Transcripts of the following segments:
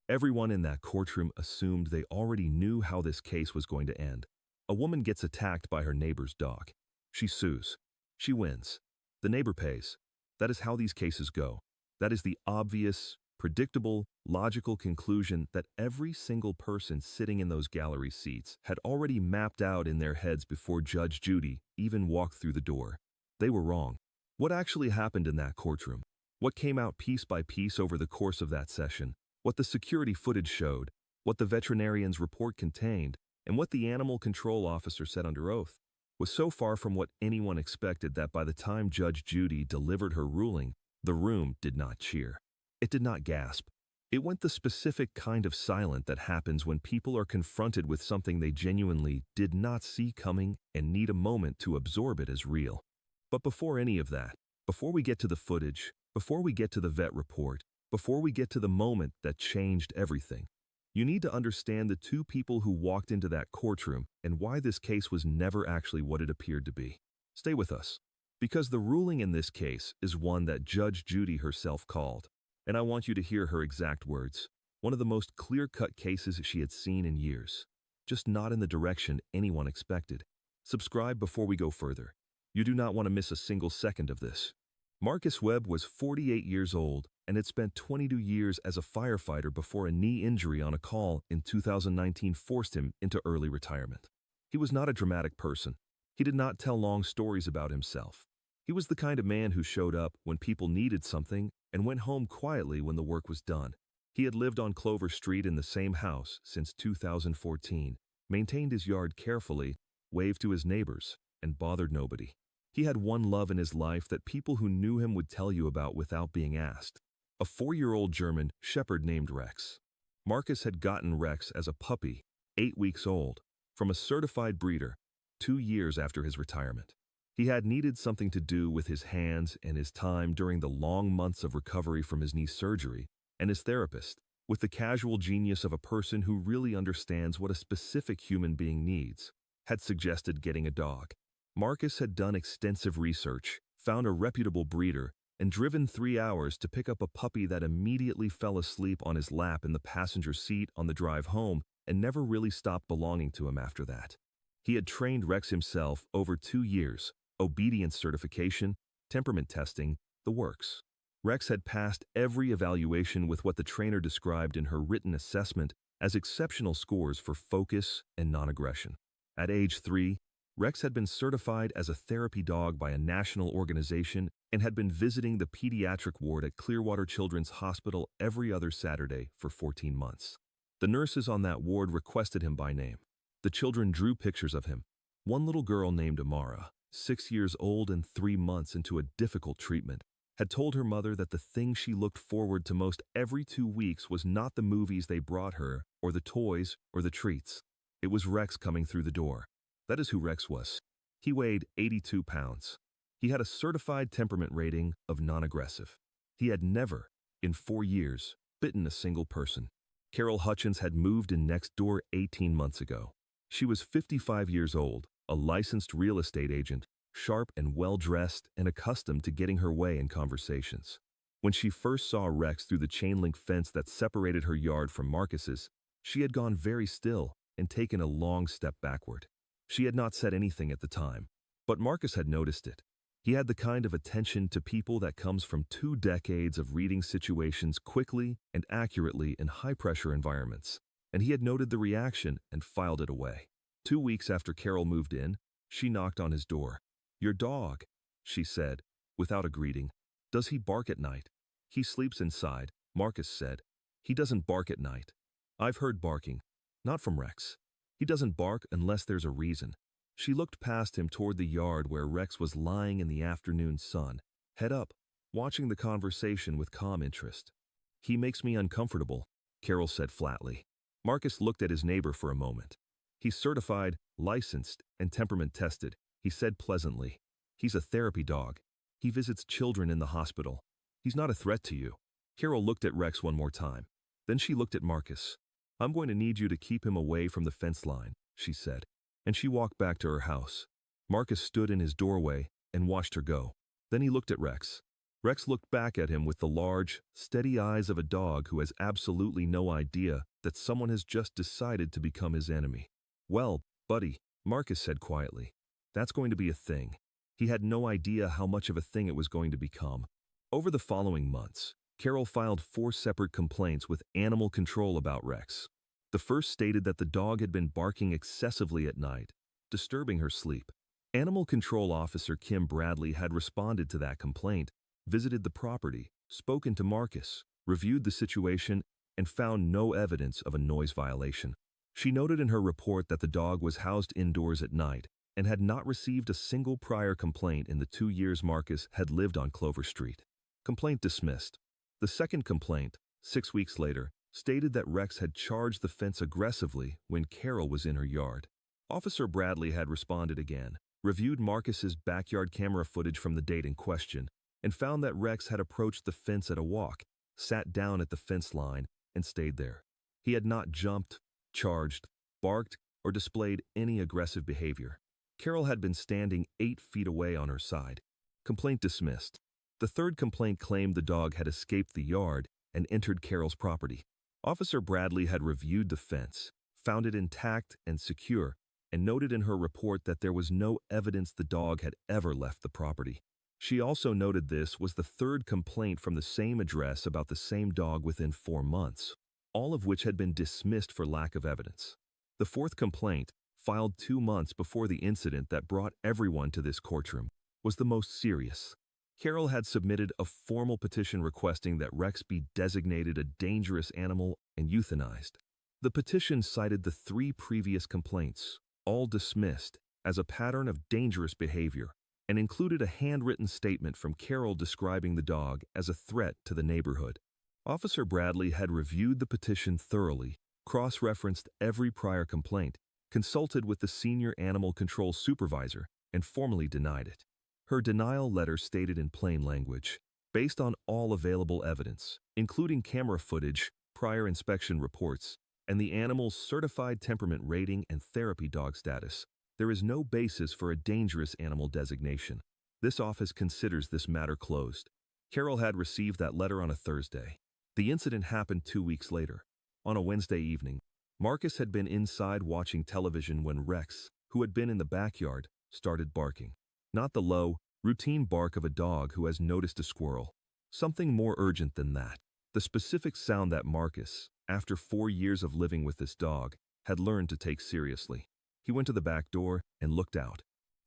Everyone in that courtroom assumed they already knew how this case was going to end. A woman gets attacked by her neighbor's dog. She sues. She wins. The neighbor pays. That is how these cases go. That is the obvious, predictable, logical conclusion that every single person sitting in those gallery seats had already mapped out in their heads before Judge Judy even walked through the door. They were wrong. What actually happened in that courtroom? What came out piece by piece over the course of that session? What the security footage showed? What the veterinarian's report contained? And what the animal control officer said under oath was so far from what anyone expected that by the time Judge Judy delivered her ruling, the room did not cheer. It did not gasp. It went the specific kind of silent that happens when people are confronted with something they genuinely did not see coming and need a moment to absorb it as real. But before any of that, before we get to the footage, before we get to the vet report, before we get to the moment that changed everything, you need to understand the two people who walked into that courtroom and why this case was never actually what it appeared to be. Stay with us, because the ruling in this case is one that Judge Judy herself called, and I want you to hear her exact words. One of the most clear-cut cases she had seen in years, just not in the direction anyone expected. Subscribe before we go further. You do not want to miss a single second of this. Marcus Webb was 48 years old and had spent 22 years as a firefighter before a knee injury on a call in 2019 forced him into early retirement. He was not a dramatic person. He did not tell long stories about himself. He was the kind of man who showed up when people needed something and went home quietly when the work was done. He had lived on Clover Street in the same house since 2014, maintained his yard carefully, waved to his neighbors, and bothered nobody. He had one love in his life that people who knew him would tell you about without being asked. A 4-year-old German shepherd named Rex. Marcus had gotten Rex as a puppy, 8 weeks old, from a certified breeder, 2 years after his retirement. He had needed something to do with his hands and his time during the long months of recovery from his knee surgery, and his therapist, with the casual genius of a person who really understands what a specific human being needs, had suggested getting a dog. Marcus had done extensive research, found a reputable breeder, and driven 3 hours to pick up a puppy that immediately fell asleep on his lap in the passenger seat on the drive home and never really stopped belonging to him after that. He had trained Rex himself over 2 years, obedience certification, temperament testing, the works. Rex had passed every evaluation with what the trainer described in her written assessment as exceptional scores for focus and non-aggression. At age 3, Rex had been certified as a therapy dog by a national organization and had been visiting the pediatric ward at Clearwater Children's Hospital every other Saturday for 14 months. The nurses on that ward requested him by name. The children drew pictures of him. One little girl named Amara, 6 years old and 3 months into a difficult treatment, had told her mother that the thing she looked forward to most every 2 weeks was not the movies they brought her, or the toys, or the treats. It was Rex coming through the door. That is who Rex was. He weighed 82 pounds. He had a certified temperament rating of non-aggressive. He had never, in 4 years, bitten a single person. Carol Hutchins had moved in next door 18 months ago. She was 55 years old, a licensed real estate agent, sharp and well-dressed and accustomed to getting her way in conversations. When she first saw Rex through the chain-link fence that separated her yard from Marcus's, she had gone very still and taken a long step backward. She had not said anything at the time, but Marcus had noticed it. He had the kind of attention to people that comes from 2 decades of reading situations quickly and accurately in high-pressure environments, and he had noted the reaction and filed it away. 2 weeks after Carol moved in, she knocked on his door. "Your dog," she said, without a greeting. "Does he bark at night?" "He sleeps inside," Marcus said. "He doesn't bark at night." "I've heard barking. Not from Rex. He doesn't bark unless there's a reason." She looked past him toward the yard where Rex was lying in the afternoon sun, head up, watching the conversation with calm interest. "He makes me uncomfortable," Carol said flatly. Marcus looked at his neighbor for a moment. "He's certified, licensed, and temperament tested," he said pleasantly. "He's a therapy dog. He visits children in the hospital. He's not a threat to you." Carol looked at Rex one more time. Then she looked at Marcus. "I'm going to need you to keep him away from the fence line," she said, and she walked back to her house. Marcus stood in his doorway and watched her go. Then he looked at Rex. Rex looked back at him with the large, steady eyes of a dog who has absolutely no idea that someone has just decided to become his enemy. "Well, buddy," Marcus said quietly, "that's going to be a thing." He had no idea how much of a thing it was going to become. Over the following months, Carol filed 4 separate complaints with animal control about Rex. The first stated that the dog had been barking excessively at night, disturbing her sleep. Animal Control Officer Kim Bradley had responded to that complaint, visited the property, spoken to Marcus, reviewed the situation, and found no evidence of a noise violation. She noted in her report that the dog was housed indoors at night and had not received a single prior complaint in the 2 years Marcus had lived on Clover Street. Complaint dismissed. The second complaint, 6 weeks later, stated that Rex had charged the fence aggressively when Carol was in her yard. Officer Bradley had responded again, reviewed Marcus's backyard camera footage from the date in question, and found that Rex had approached the fence at a walk, sat down at the fence line, and stayed there. He had not jumped, charged, barked, or displayed any aggressive behavior. Carol had been standing 8 feet away on her side. Complaint dismissed. The third complaint claimed the dog had escaped the yard and entered Carol's property. Officer Bradley had reviewed the fence, found it intact and secure, and noted in her report that there was no evidence the dog had ever left the property. She also noted this was the third complaint from the same address about the same dog within 4 months, all of which had been dismissed for lack of evidence. The fourth complaint, filed 2 months before the incident that brought everyone to this courtroom, was the most serious. Carol had submitted a formal petition requesting that Rex be designated a dangerous animal and euthanized. The petition cited the 3 previous complaints, all dismissed, as a pattern of dangerous behavior, and included a handwritten statement from Carol describing the dog as a threat to the neighborhood. Officer Bradley had reviewed the petition thoroughly, cross-referenced every prior complaint, consulted with the senior animal control supervisor, and formally denied it. Her denial letter stated in plain language, based on all available evidence, including camera footage, prior inspection reports, and the animal's certified temperament rating and therapy dog status, there is no basis for a dangerous animal designation. This office considers this matter closed. Carol had received that letter on a Thursday. The incident happened 2 weeks later. On a Wednesday evening, Marcus had been inside watching television when Rex, who had been in the backyard, started barking. Not the low, routine bark of a dog who has noticed a squirrel. Something more urgent than that. The specific sound that Marcus, after 4 years of living with this dog, had learned to take seriously. He went to the back door and looked out.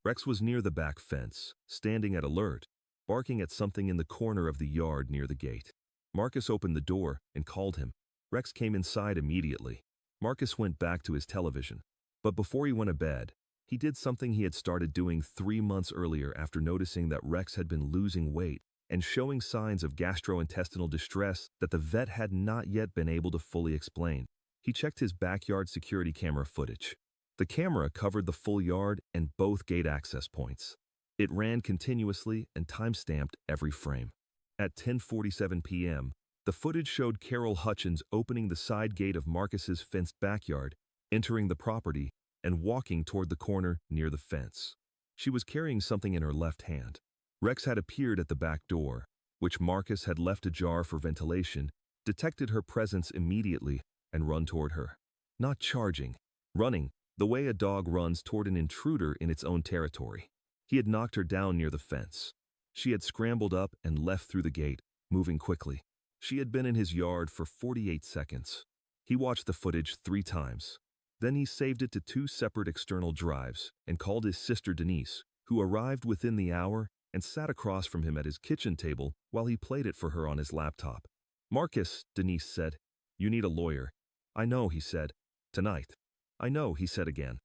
Rex was near the back fence, standing at alert, barking at something in the corner of the yard near the gate. Marcus opened the door and called him. Rex came inside immediately. Marcus went back to his television. But before he went to bed, he did something he had started doing 3 months earlier after noticing that Rex had been losing weight and showing signs of gastrointestinal distress that the vet had not yet been able to fully explain. He checked his backyard security camera footage. The camera covered the full yard and both gate access points. It ran continuously and time-stamped every frame. At 10:47 p.m., the footage showed Carol Hutchins opening the side gate of Marcus's fenced backyard, entering the property, and walking toward the corner near the fence. She was carrying something in her left hand. Rex had appeared at the back door, which Marcus had left ajar for ventilation, detected her presence immediately, and run toward her. Not charging, running, the way a dog runs toward an intruder in its own territory. He had knocked her down near the fence. She had scrambled up and left through the gate, moving quickly. She had been in his yard for 48 seconds. He watched the footage 3 times. Then he saved it to 2 separate external drives and called his sister Denise, who arrived within the hour and sat across from him at his kitchen table while he played it for her on his laptop. "Marcus," Denise said, "you need a lawyer." "I know," he said. "Tonight." "I know," he said again.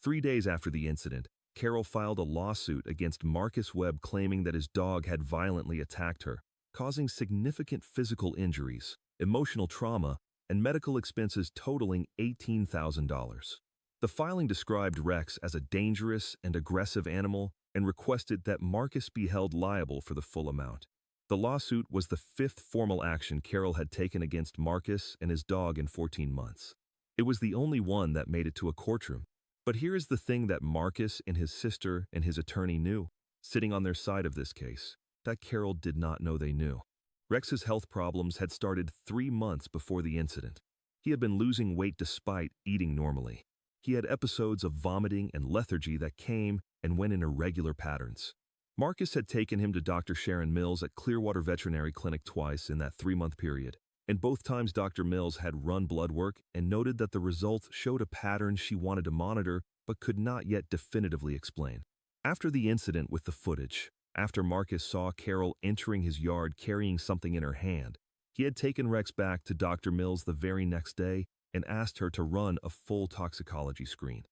3 days after the incident, Carol filed a lawsuit against Marcus Webb claiming that his dog had violently attacked her, causing significant physical injuries, emotional trauma, and medical expenses totaling $18,000. The filing described Rex as a dangerous and aggressive animal and requested that Marcus be held liable for the full amount. The lawsuit was the 5th formal action Carol had taken against Marcus and his dog in 14 months. It was the only one that made it to a courtroom. But here is the thing that Marcus and his sister and his attorney knew, sitting on their side of this case. that Carol did not know they knew. Rex's health problems had started 3 months before the incident. He had been losing weight despite eating normally. He had episodes of vomiting and lethargy that came and went in irregular patterns. Marcus had taken him to Dr. Sharon Mills at Clearwater Veterinary Clinic twice in that 3-month period, and both times Dr. Mills had run blood work and noted that the results showed a pattern she wanted to monitor but could not yet definitively explain. After the incident with the footage, after Marcus saw Carol entering his yard carrying something in her hand, he had taken Rex back to Dr. Mills the very next day and asked her to run a full toxicology screen.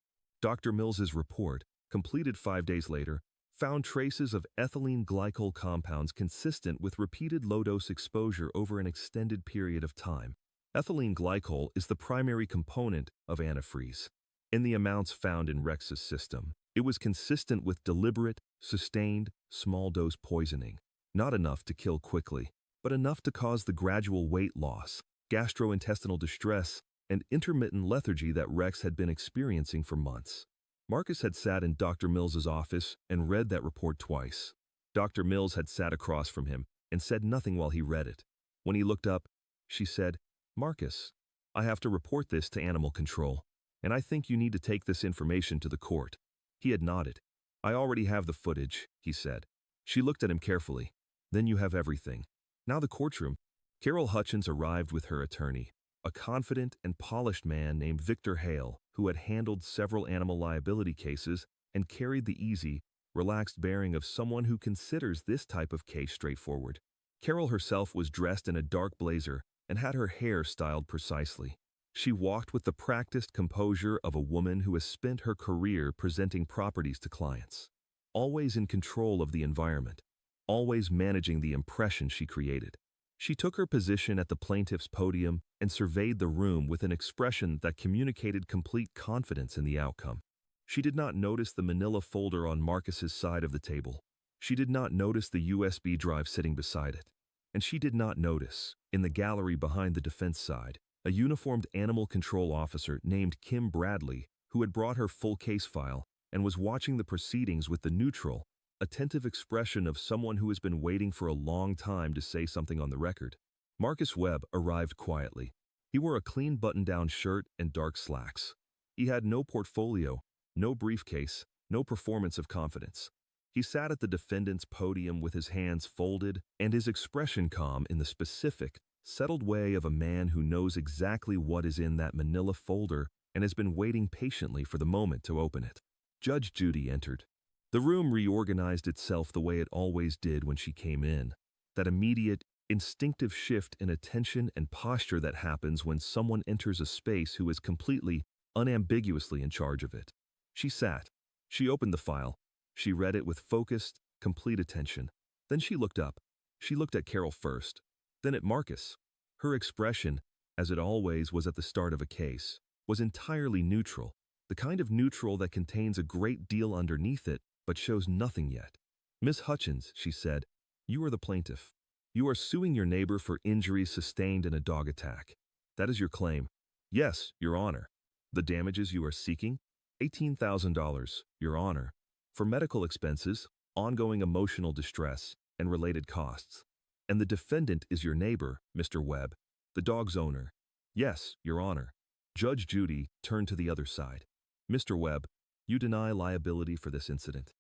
Dr. Mills's report, completed 5 days later, found traces of ethylene glycol compounds consistent with repeated low-dose exposure over an extended period of time. Ethylene glycol is the primary component of antifreeze. In the amounts found in Rex's system, it was consistent with deliberate, sustained, small-dose poisoning, not enough to kill quickly, but enough to cause the gradual weight loss, gastrointestinal distress, and intermittent lethargy that Rex had been experiencing for months. Marcus had sat in Dr. Mills's office and read that report twice. Dr. Mills had sat across from him and said nothing while he read it. When he looked up, she said, "Marcus, I have to report this to animal control, and I think you need to take this information to the court." He had nodded. "I already have the footage," he said. She looked at him carefully. "Then you have everything." Now the courtroom. Carol Hutchins arrived with her attorney, a confident and polished man named Victor Hale, who had handled several animal liability cases and carried the easy, relaxed bearing of someone who considers this type of case straightforward. Carol herself was dressed in a dark blazer and had her hair styled precisely. She walked with the practiced composure of a woman who has spent her career presenting properties to clients, always in control of the environment, always managing the impression she created. She took her position at the plaintiff's podium and surveyed the room with an expression that communicated complete confidence in the outcome. She did not notice the manila folder on Marcus's side of the table. She did not notice the USB drive sitting beside it. And she did not notice, in the gallery behind the defense side, a uniformed animal control officer named Kim Bradley, who had brought her full case file and was watching the proceedings with the neutral, attentive expression of someone who has been waiting for a long time to say something on the record. Marcus Webb arrived quietly. He wore a clean button-down shirt and dark slacks. He had no portfolio, no briefcase, no performance of confidence. He sat at the defendant's podium with his hands folded and his expression calm in the specific, settled way of a man who knows exactly what is in that manila folder and has been waiting patiently for the moment to open it. Judge Judy entered. The room reorganized itself the way it always did when she came in, that immediate, instinctive shift in attention and posture that happens when someone enters a space who is completely, unambiguously in charge of it. She sat. She opened the file. She read it with focused, complete attention. Then she looked up. She looked at Carol first, then at Marcus. Her expression, as it always was at the start of a case, was entirely neutral, the kind of neutral that contains a great deal underneath it but shows nothing yet. "Miss Hutchins," she said, "you are the plaintiff. You are suing your neighbor for injuries sustained in a dog attack. That is your claim." "Yes, Your Honor." "The damages you are seeking?" $18,000, Your Honor, for medical expenses, ongoing emotional distress, and related costs. "And the defendant is your neighbor, Mr. Webb, the dog's owner." "Yes, Your Honor." Judge Judy turned to the other side. "Mr. Webb, you deny liability for this incident?"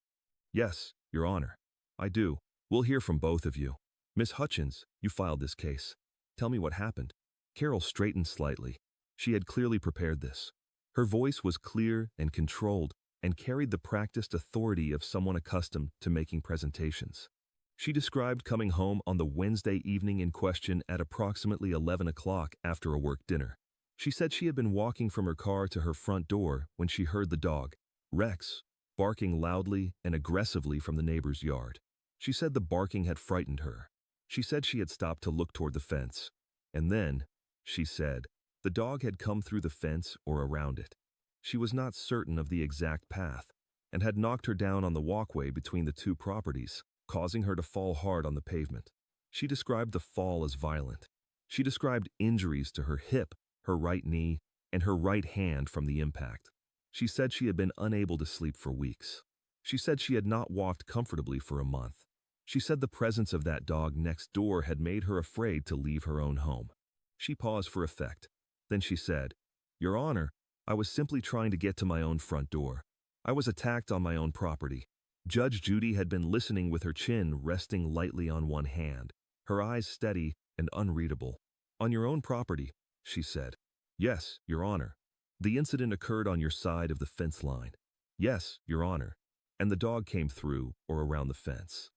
"Yes, Your Honor. I do. We'll hear from both of you." "Miss Hutchins, you filed this case. Tell me what happened." Carol straightened slightly. She had clearly prepared this. Her voice was clear and controlled and carried the practiced authority of someone accustomed to making presentations. She described coming home on the Wednesday evening in question at approximately 11 o'clock after a work dinner. She said she had been walking from her car to her front door when she heard the dog, Rex, barking loudly and aggressively from the neighbor's yard. She said the barking had frightened her. She said she had stopped to look toward the fence. And then, she said, the dog had come through the fence or around it. She was not certain of the exact path and had knocked her down on the walkway between the two properties, causing her to fall hard on the pavement. She described the fall as violent. She described injuries to her hip, her right knee, and her right hand from the impact. She said she had been unable to sleep for weeks. She said she had not walked comfortably for a month. She said the presence of that dog next door had made her afraid to leave her own home. She paused for effect. Then she said, "Your Honor, I was simply trying to get to my own front door. I was attacked on my own property." Judge Judy had been listening with her chin resting lightly on one hand, her eyes steady and unreadable. "On your own property," she said. "Yes, Your Honor." "The incident occurred on your side of the fence line." "Yes, Your Honor." "And the dog came through or around the fence."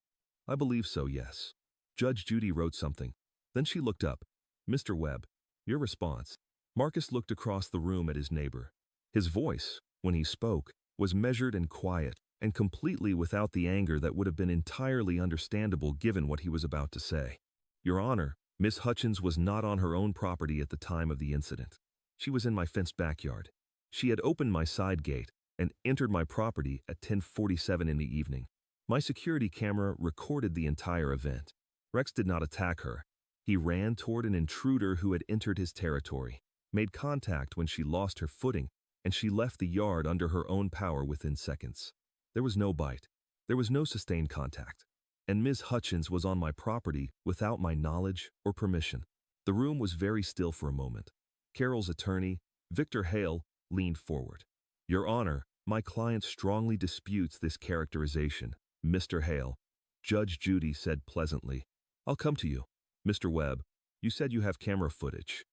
"I believe so, yes." Judge Judy wrote something. Then she looked up. "Mr. Webb, your response." Marcus looked across the room at his neighbor. His voice, when he spoke, was measured and quiet, and completely without the anger that would have been entirely understandable given what he was about to say. "Your Honor, Miss Hutchins was not on her own property at the time of the incident. She was in my fenced backyard. She had opened my side gate and entered my property at 10:47 in the evening. My security camera recorded the entire event. Rex did not attack her. He ran toward an intruder who had entered his territory, made contact when she lost her footing, and she left the yard under her own power within seconds. There was no bite. There was no sustained contact. And Ms. Hutchins was on my property without my knowledge or permission." The room was very still for a moment. Carol's attorney, Victor Hale, leaned forward. "Your Honor, my client strongly disputes this characterization, Mr. Hale." Judge Judy said pleasantly, "I'll come to you. Mr. Webb, you said you have camera footage."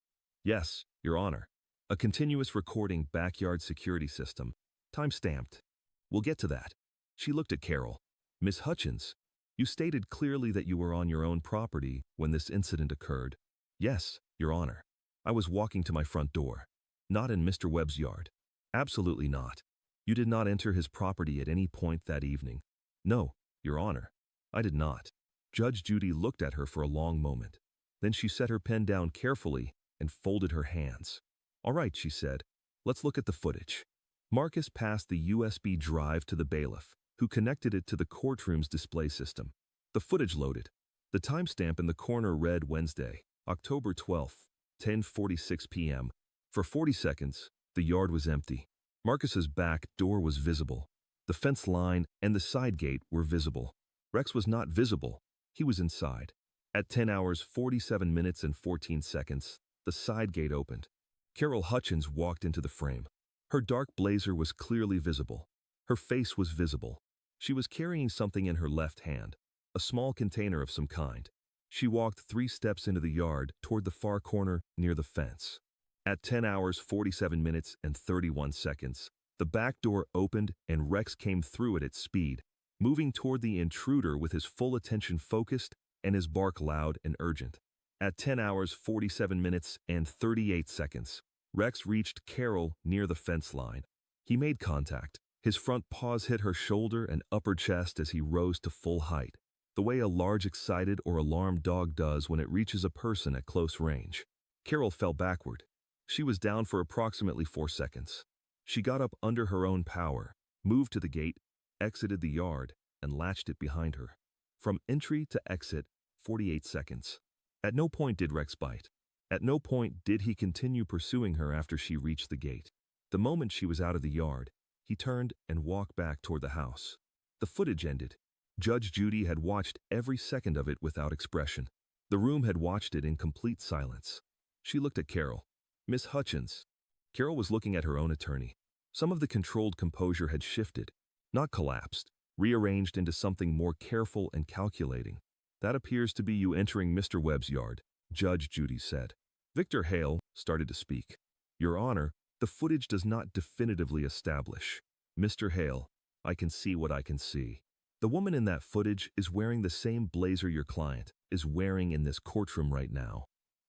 "Yes, Your Honor. A continuous recording backyard security system, time-stamped." "We'll get to that." She looked at Carol. "Miss Hutchins, you stated clearly that you were on your own property when this incident occurred." "Yes, Your Honor. I was walking to my front door." "Not in Mr. Webb's yard." "Absolutely not. You did not enter his property at any point that evening." "No, Your Honor. I did not." Judge Judy looked at her for a long moment. Then she set her pen down carefully and folded her hands. "All right," she said. "Let's look at the footage." Marcus passed the USB drive to the bailiff, who connected it to the courtroom's display system. The footage loaded. The timestamp in the corner read Wednesday, October 12th, 10:46 p.m. For 40 seconds, the yard was empty. Marcus's back door was visible. The fence line and the side gate were visible. Rex was not visible. He was inside. At 10 hours 47 minutes and 14 seconds, the side gate opened. Carol Hutchins walked into the frame. Her dark blazer was clearly visible. Her face was visible. She was carrying something in her left hand, a small container of some kind. She walked 3 steps into the yard toward the far corner near the fence. At 10 hours 47 minutes and 31 seconds, the back door opened and Rex came through it at speed, moving toward the intruder with his full attention focused and his bark loud and urgent. At 10 hours 47 minutes and 38 seconds, Rex reached Carol near the fence line. He made contact. His front paws hit her shoulder and upper chest as he rose to full height, the way a large excited or alarmed dog does when it reaches a person at close range. Carol fell backward. She was down for approximately 4 seconds. She got up under her own power, moved to the gate, exited the yard, and latched it behind her. From entry to exit, 48 seconds. At no point did Rex bite. At no point did he continue pursuing her after she reached the gate. The moment she was out of the yard, he turned and walked back toward the house. The footage ended. Judge Judy had watched every second of it without expression. The room had watched it in complete silence. She looked at Carol. "Miss Hutchins." Carol was looking at her own attorney. Some of the controlled composure had shifted, not collapsed, rearranged into something more careful and calculating. "That appears to be you entering Mr. Webb's yard," Judge Judy said. Victor Hale started to speak. "Your Honor, the footage does not definitively establish." "Mr. Hale, I can see what I can see. The woman in that footage is wearing the same blazer your client is wearing in this courtroom right now."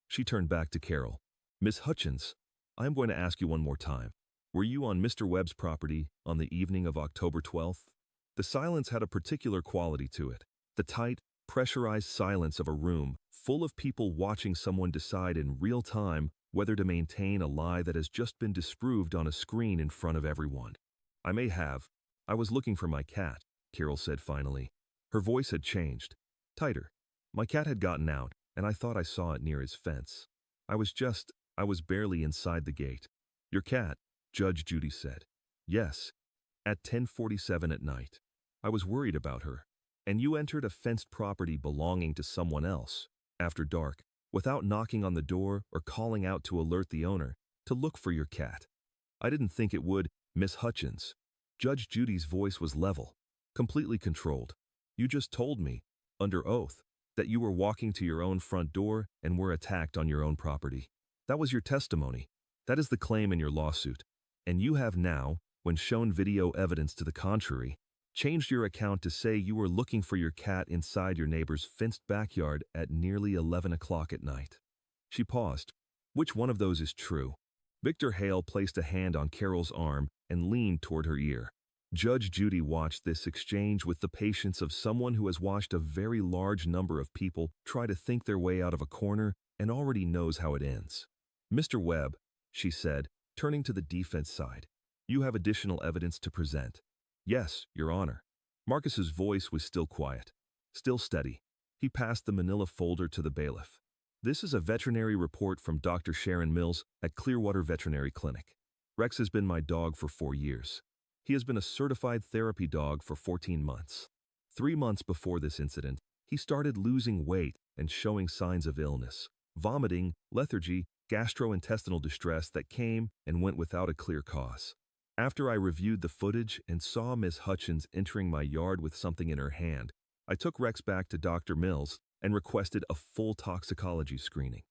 She turned back to Carol. "Miss Hutchins, I am going to ask you one more time. Were you on Mr. Webb's property on the evening of October 12th? The silence had a particular quality to it. The tight, pressurized silence of a room full of people watching someone decide in real time whether to maintain a lie that has just been disproved on a screen in front of everyone. "I may have. I was looking for my cat," Carol said finally. Her voice had changed. Tighter. "My cat had gotten out, and I thought I saw it near his fence. I was barely inside the gate." "Your cat," Judge Judy said. "Yes. At 10:47 at night. I was worried about her. And you entered a fenced property belonging to someone else, after dark, without knocking on the door or calling out to alert the owner to look for your cat. I didn't think it would, Miss Hutchins. Judge Judy's voice was level, completely controlled. You just told me, under oath, that you were walking to your own front door and were attacked on your own property. That was your testimony. That is the claim in your lawsuit. And you have now, when shown video evidence to the contrary, changed your account to say you were looking for your cat inside your neighbor's fenced backyard at nearly 11 o'clock at night. She paused. Which one of those is true? Victor Hale placed a hand on Carol's arm and leaned toward her ear. Judge Judy watched this exchange with the patience of someone who has watched a very large number of people try to think their way out of a corner and already knows how it ends. Mr. Webb, she said, turning to the defense side, you have additional evidence to present. Yes, Your Honor. Marcus's voice was still quiet, still steady. He passed the manila folder to the bailiff. This is a veterinary report from Dr. Sharon Mills at Clearwater Veterinary Clinic. Rex has been my dog for 4 years. He has been a certified therapy dog for 14 months. 3 months before this incident, he started losing weight and showing signs of illness, vomiting, lethargy, gastrointestinal distress that came and went without a clear cause. After I reviewed the footage and saw Miss Hutchins entering my yard with something in her hand, I took Rex back to Dr. Mills and requested a full toxicology screening.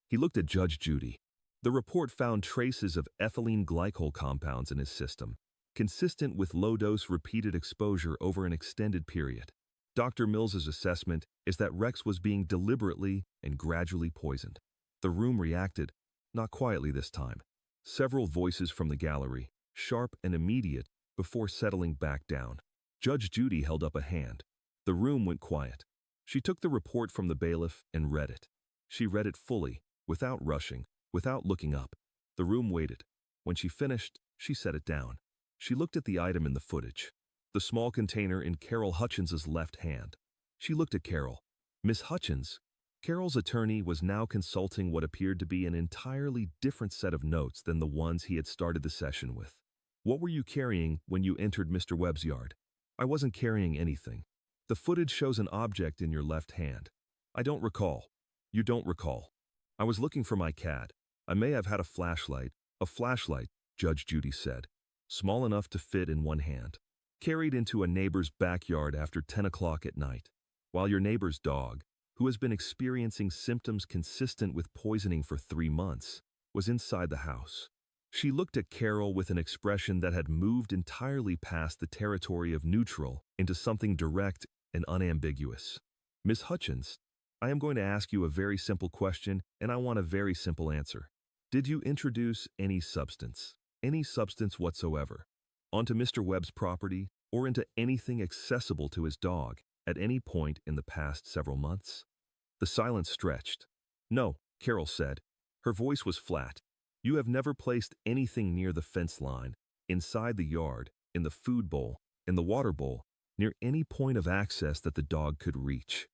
He looked at Judge Judy. The report found traces of ethylene glycol compounds in his system, consistent with low-dose repeated exposure over an extended period. Dr. Mills's assessment is that Rex was being deliberately and gradually poisoned. The room reacted, not quietly this time. Several voices from the gallery, sharp and immediate, before settling back down. Judge Judy held up a hand. The room went quiet. She took the report from the bailiff and read it. She read it fully, without rushing, without looking up. The room waited. When she finished, she set it down. She looked at the item in the footage, the small container in Carol Hutchins's left hand. She looked at Carol. Miss Hutchins, Carol's attorney, was now consulting what appeared to be an entirely different set of notes than the ones he had started the session with. What were you carrying when you entered Mr. Webb's yard? I wasn't carrying anything. The footage shows an object in your left hand. I don't recall. You don't recall. I was looking for my cat. I may have had a flashlight, Judge Judy said, small enough to fit in one hand, carried into a neighbor's backyard after 10 o'clock at night, while your neighbor's dog, who has been experiencing symptoms consistent with poisoning for 3 months, was inside the house. She looked at Carol with an expression that had moved entirely past the territory of neutral into something direct and unambiguous. Miss Hutchins, I am going to ask you a very simple question, and I want a very simple answer. Did you introduce any substance whatsoever, onto Mr. Webb's property or into anything accessible to his dog at any point in the past several months? The silence stretched. No, Carol said. Her voice was flat. You have never placed anything near the fence line, inside the yard, in the food bowl, in the water bowl, near any point of access that the dog could reach.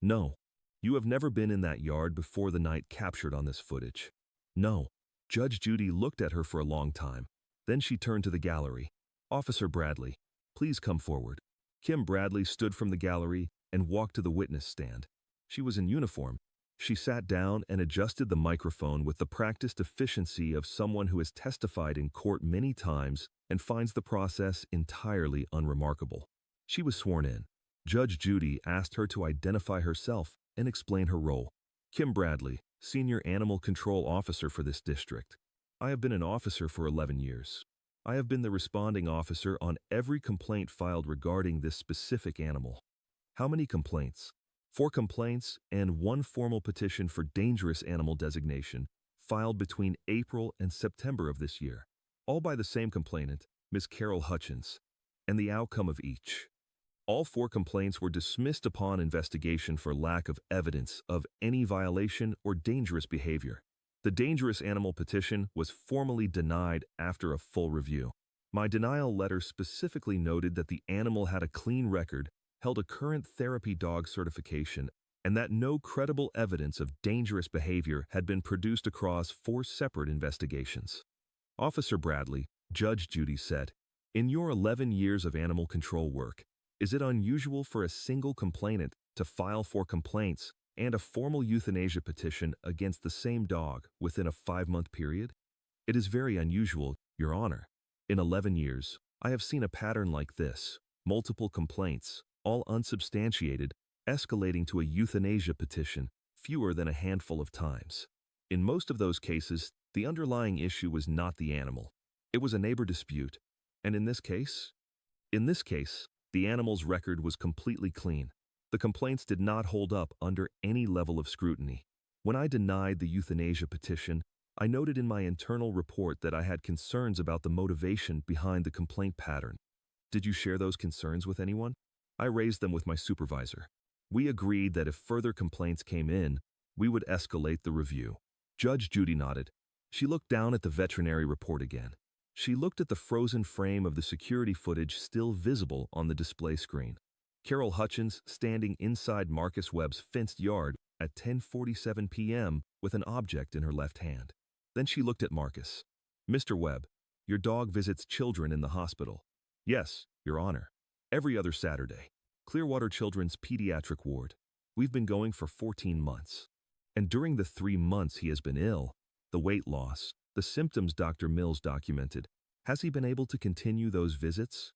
No, you have never been in that yard before the night captured on this footage. No. Judge Judy looked at her for a long time. Then she turned to the gallery. Officer Bradley, please come forward. Kim Bradley stood from the gallery and walked to the witness stand. She was in uniform. She sat down and adjusted the microphone with the practiced efficiency of someone who has testified in court many times and finds the process entirely unremarkable. She was sworn in. Judge Judy asked her to identify herself and explain her role. Kim Bradley, Senior Animal Control Officer for this district. I have been an officer for 11 years. I have been the responding officer on every complaint filed regarding this specific animal. How many complaints? 4 complaints and 1 formal petition for dangerous animal designation filed between April and September of this year, all by the same complainant, Ms. Carol Hutchins, and the outcome of each. All 4 complaints were dismissed upon investigation for lack of evidence of any violation or dangerous behavior. The dangerous animal petition was formally denied after a full review. My denial letter specifically noted that the animal had a clean record, held a current therapy dog certification, and that no credible evidence of dangerous behavior had been produced across 4 separate investigations. Officer Bradley, Judge Judy said, in your 11 years of animal control work, Is it unusual for a single complainant to file 4 complaints and a formal euthanasia petition against the same dog within a 5-month period? It is very unusual, Your Honor. In 11 years, I have seen a pattern like this: multiple complaints, all unsubstantiated, escalating to a euthanasia petition fewer than a handful of times. In most of those cases, the underlying issue was not the animal. It was a neighbor dispute. And in this case? In this case, the animal's record was completely clean. The complaints did not hold up under any level of scrutiny. When I denied the euthanasia petition, I noted in my internal report that I had concerns about the motivation behind the complaint pattern. Did you share those concerns with anyone? I raised them with my supervisor. We agreed that if further complaints came in, we would escalate the review. Judge Judy nodded. She looked down at the veterinary report again. She looked at the frozen frame of the security footage still visible on the display screen. Carol Hutchins standing inside Marcus Webb's fenced yard at 10:47 p.m. with an object in her left hand. Then she looked at Marcus. Mr. Webb, your dog visits children in the hospital. Yes, Your Honor. Every other Saturday. Clearwater Children's Pediatric Ward. We've been going for 14 months. And during the 3 months he has been ill, the weight loss, the symptoms Dr. Mills documented, has he been able to continue those visits?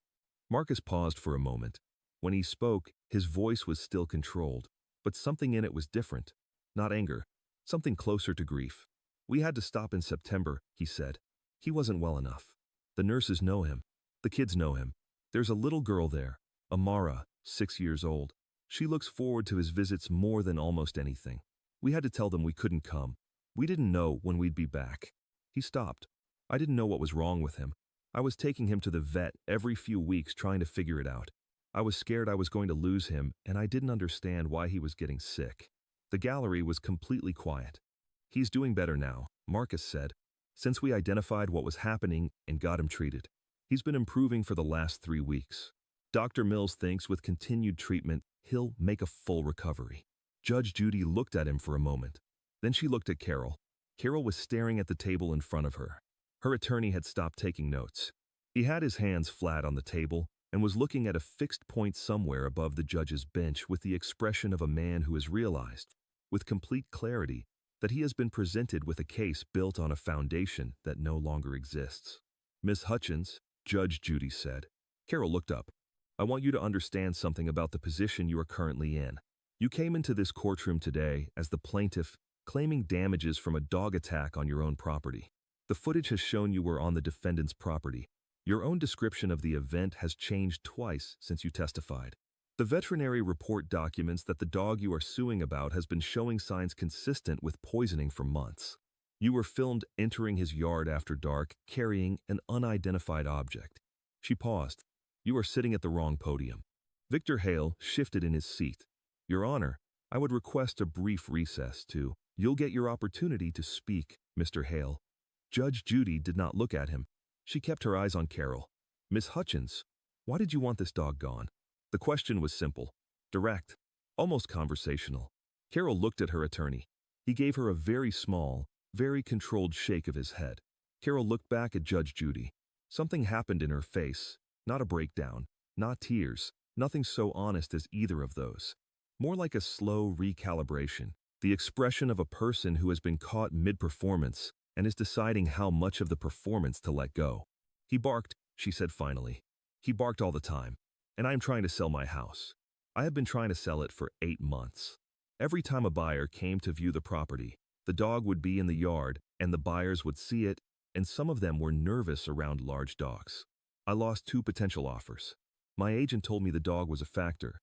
Marcus paused for a moment. When he spoke, his voice was still controlled, but something in it was different. Not anger, something closer to grief. We had to stop in September, he said. He wasn't well enough. The nurses know him. The kids know him. There's a little girl there, Amara, 6 years old. She looks forward to his visits more than almost anything. We had to tell them we couldn't come. We didn't know when we'd be back. He stopped. I didn't know what was wrong with him. I was taking him to the vet every few weeks trying to figure it out. I was scared I was going to lose him, and I didn't understand why he was getting sick. The gallery was completely quiet. He's doing better now, Marcus said, since we identified what was happening and got him treated. He's been improving for the last 3 weeks. Dr. Mills thinks with continued treatment, he'll make a full recovery. Judge Judy looked at him for a moment. Then she looked at Carol. Carol was staring at the table in front of her. Her attorney had stopped taking notes. He had his hands flat on the table and was looking at a fixed point somewhere above the judge's bench with the expression of a man who has realized, with complete clarity, that he has been presented with a case built on a foundation that no longer exists. Miss Hutchins, Judge Judy said. Carol looked up. I want you to understand something about the position you are currently in. You came into this courtroom today as the plaintiff, claiming damages from a dog attack on your own property. The footage has shown you were on the defendant's property. Your own description of the event has changed twice since you testified. The veterinary report documents that the dog you are suing about has been showing signs consistent with poisoning for months. You were filmed entering his yard after dark, carrying an unidentified object. She paused. You are sitting at the wrong podium. Victor Hale shifted in his seat. Your Honor, I would request a brief recess to. You'll get your opportunity to speak, Mr. Hale. Judge Judy did not look at him. She kept her eyes on Carol. Miss Hutchins, why did you want this dog gone? The question was simple, direct, almost conversational. Carol looked at her attorney. He gave her a very small, very controlled shake of his head. Carol looked back at Judge Judy. Something happened in her face, not a breakdown, not tears, nothing so honest as either of those. More like a slow recalibration, the expression of a person who has been caught mid-performance and is deciding how much of the performance to let go. He barked, she said finally. He barked all the time. And I'm trying to sell my house. I have been trying to sell it for 8 months. Every time a buyer came to view the property, the dog would be in the yard and the buyers would see it, and some of them were nervous around large dogs. I lost 2 potential offers. My agent told me the dog was a factor.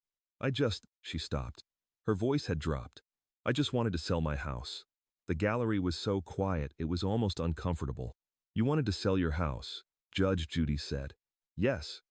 She stopped. Her voice had dropped. I just wanted to sell my house. The gallery was so quiet it was almost uncomfortable. You wanted to sell your house, Judge Judy said. Yes.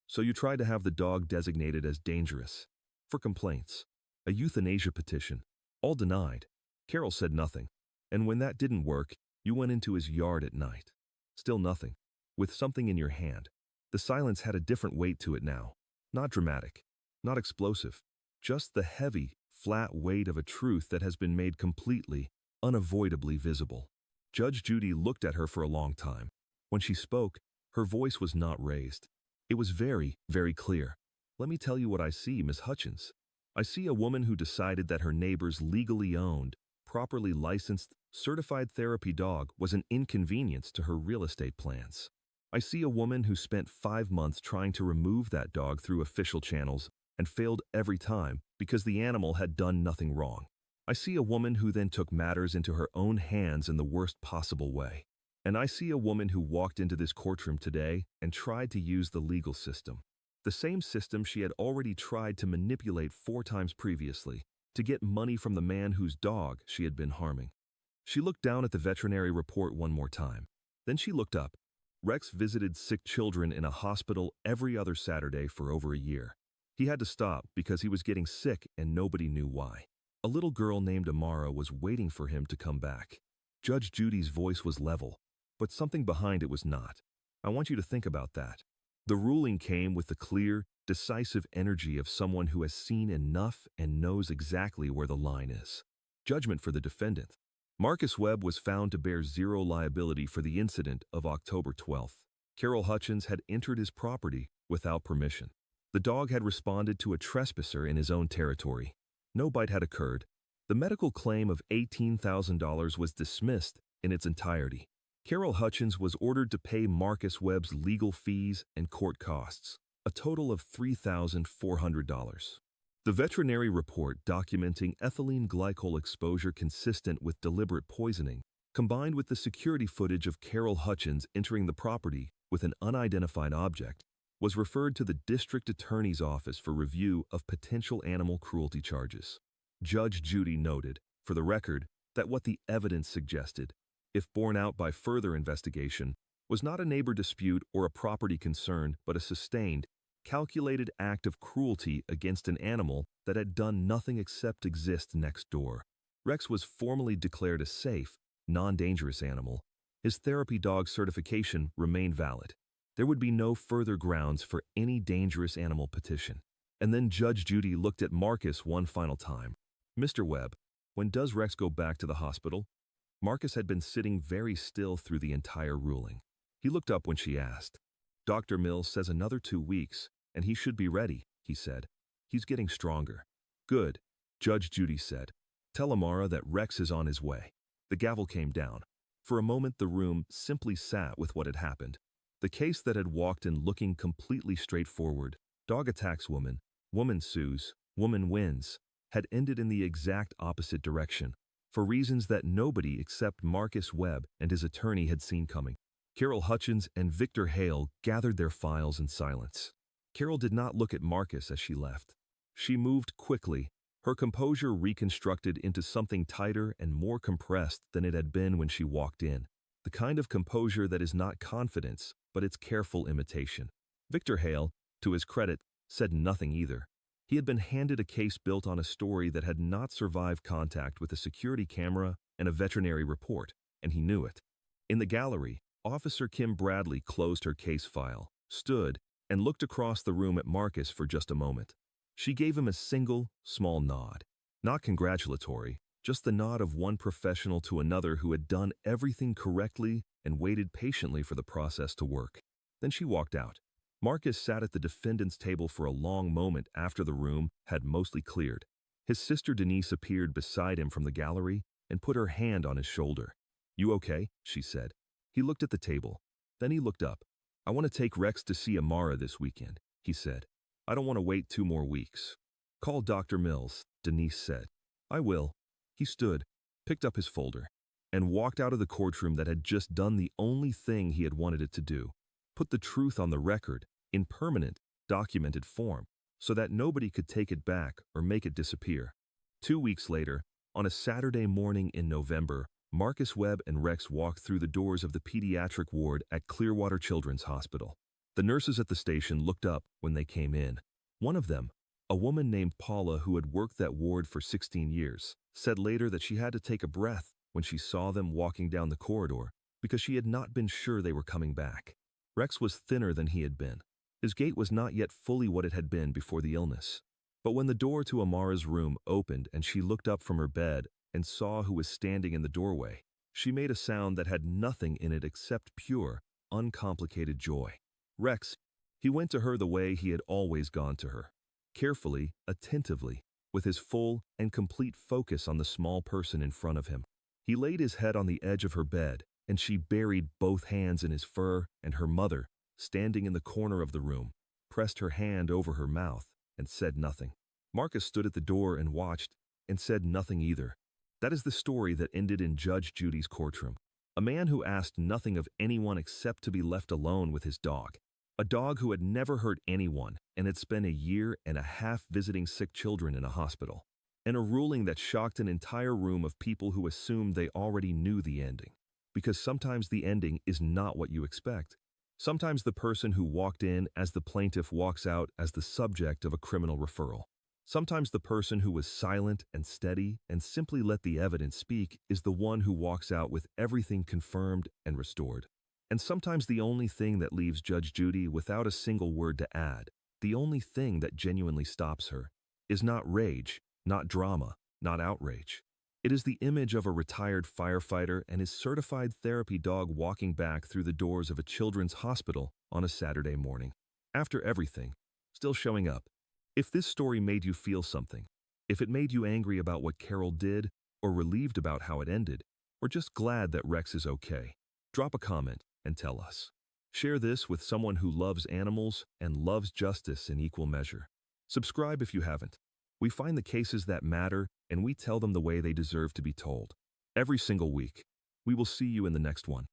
So you tried to have the dog designated as dangerous. For complaints. A euthanasia petition. All denied. Carol said nothing. And when that didn't work, you went into his yard at night. Still nothing. With something in your hand. The silence had a different weight to it now. Not dramatic. Not explosive. Just the heavy, flat weight of a truth that has been made completely, unavoidably visible. Judge Judy looked at her for a long time. When she spoke, her voice was not raised. It was very, very clear. Let me tell you what I see, Miss Hutchins. I see a woman who decided that her neighbor's legally owned, properly licensed, certified therapy dog was an inconvenience to her real estate plans. I see a woman who spent 5 months trying to remove that dog through official channels and failed every time because the animal had done nothing wrong. I see a woman who then took matters into her own hands in the worst possible way. And I see a woman who walked into this courtroom today and tried to use the legal system. The same system she had already tried to manipulate 4 times previously to get money from the man whose dog she had been harming. She looked down at the veterinary report one more time. Then she looked up. Rex visited sick children in a hospital every other Saturday for over a year. He had to stop because he was getting sick and nobody knew why. A little girl named Amara was waiting for him to come back. Judge Judy's voice was level, but something behind it was not. I want you to think about that. The ruling came with the clear, decisive energy of someone who has seen enough and knows exactly where the line is. Judgment for the defendant. Marcus Webb was found to bear zero liability for the incident of October 12th. Carol Hutchins had entered his property without permission. The dog had responded to a trespasser in his own territory. No bite had occurred. The medical claim of $18,000 was dismissed in its entirety. Carol Hutchins was ordered to pay Marcus Webb's legal fees and court costs, a total of $3,400. The veterinary report documenting ethylene glycol exposure consistent with deliberate poisoning, combined with the security footage of Carol Hutchins entering the property with an unidentified object, was referred to the district attorney's office for review of potential animal cruelty charges. Judge Judy noted, for the record, that what the evidence suggested, if borne out by further investigation, was not a neighbor dispute or a property concern, but a sustained, calculated act of cruelty against an animal that had done nothing except exist next door. Rex was formally declared a safe, non-dangerous animal. His therapy dog certification remained valid. There would be no further grounds for any dangerous animal petition. And then Judge Judy looked at Marcus one final time. Mr. Webb, when does Rex go back to the hospital? Marcus had been sitting very still through the entire ruling. He looked up when she asked. Dr. Mills says another 2 weeks, and he should be ready, he said. He's getting stronger. Good, Judge Judy said. Tell Amara that Rex is on his way. The gavel came down. For a moment the room simply sat with what had happened. The case that had walked in looking completely straightforward, dog attacks woman, woman sues, woman wins, had ended in the exact opposite direction, for reasons that nobody except Marcus Webb and his attorney had seen coming. Carol Hutchins and Victor Hale gathered their files in silence. Carol did not look at Marcus as she left. She moved quickly, her composure reconstructed into something tighter and more compressed than it had been when she walked in. The kind of composure that is not confidence, but it's careful imitation. Victor Hale, to his credit, said nothing either. He had been handed a case built on a story that had not survived contact with a security camera and a veterinary report, and he knew it. In the gallery, Officer Kim Bradley closed her case file, stood, and looked across the room at Marcus for just a moment. She gave him a single, small nod. Not congratulatory, just the nod of one professional to another who had done everything correctly and waited patiently for the process to work. Then she walked out. Marcus sat at the defendant's table for a long moment after the room had mostly cleared. His sister Denise appeared beside him from the gallery and put her hand on his shoulder. You okay? She said. He looked at the table. Then he looked up. I want to take Rex to see Amara this weekend, he said. I don't want to wait 2 more weeks. Call Dr. Mills, Denise said. I will. He stood, picked up his folder, and walked out of the courtroom that had just done the only thing he had wanted it to do. Put the truth on the record, in permanent, documented form, so that nobody could take it back or make it disappear. 2 weeks later, on a Saturday morning in November, Marcus Webb and Rex walked through the doors of the pediatric ward at Clearwater Children's Hospital. The nurses at the station looked up when they came in. One of them, a woman named Paula who had worked that ward for 16 years, said later that she had to take a breath when she saw them walking down the corridor because she had not been sure they were coming back. Rex was thinner than he had been. His gait was not yet fully what it had been before the illness. But when the door to Amara's room opened and she looked up from her bed and saw who was standing in the doorway, she made a sound that had nothing in it except pure, uncomplicated joy. Rex, He went to her the way he had always gone to her, carefully, attentively, with his full and complete focus on the small person in front of him. He laid his head on the edge of her bed, and she buried both hands in his fur, and her mother, standing in the corner of the room, pressed her hand over her mouth and said nothing. Marcus stood at the door and watched, and said nothing either. That is the story that ended in Judge Judy's courtroom. A man who asked nothing of anyone except to be left alone with his dog. A dog who had never hurt anyone and had spent a year and a half visiting sick children in a hospital. And a ruling that shocked an entire room of people who assumed they already knew the ending. Because sometimes the ending is not what you expect. Sometimes the person who walked in as the plaintiff walks out as the subject of a criminal referral. Sometimes the person who was silent and steady and simply let the evidence speak is the one who walks out with everything confirmed and restored. And sometimes the only thing that leaves Judge Judy without a single word to add, the only thing that genuinely stops her, is not rage, not drama, not outrage. It is the image of a retired firefighter and his certified therapy dog walking back through the doors of a children's hospital on a Saturday morning. After everything, still showing up. If this story made you feel something, if it made you angry about what Carol did, or relieved about how it ended, or just glad that Rex is okay, drop a comment and tell us. Share this with someone who loves animals and loves justice in equal measure. Subscribe if you haven't. We find the cases that matter and we tell them the way they deserve to be told. Every single week. We will see you in the next one.